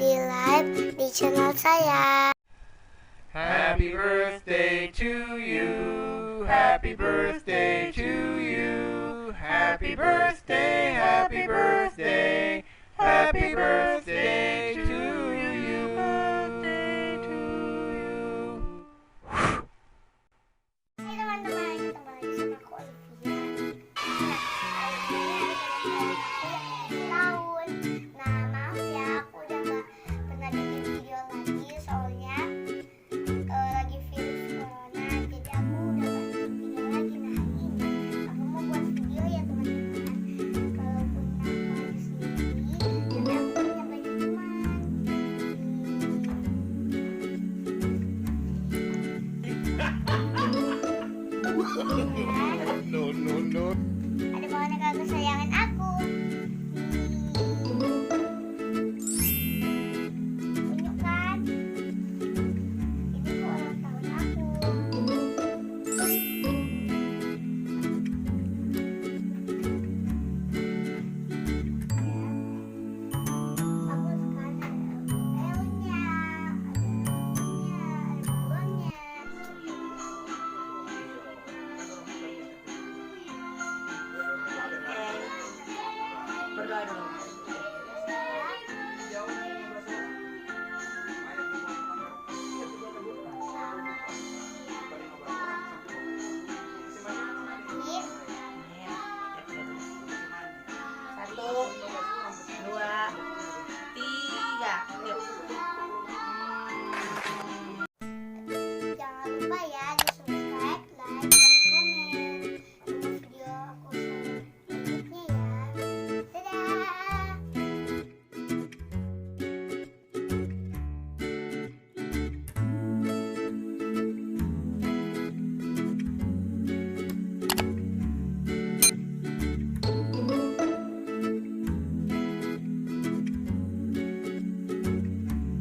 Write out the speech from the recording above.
di live di channel saya. Happy birthday to you. Happy birthday to you. Happy birthday, happy birthday. Happy birthday to you. Birthday to you. Hai teman-teman, ketemu lagi sama aku OLIVIA. Tahun. Nah, maaf ya, aku udah gak pernah bikin video lagi soalnya lagi virus corona, jadi aku udah gak bikin video lagi. Nah, hari ini aku mau buat video ya teman-teman. Kalaupun aku lagi sendiri, tapi aku punya banyak teman. No. Ada boneka kesayangan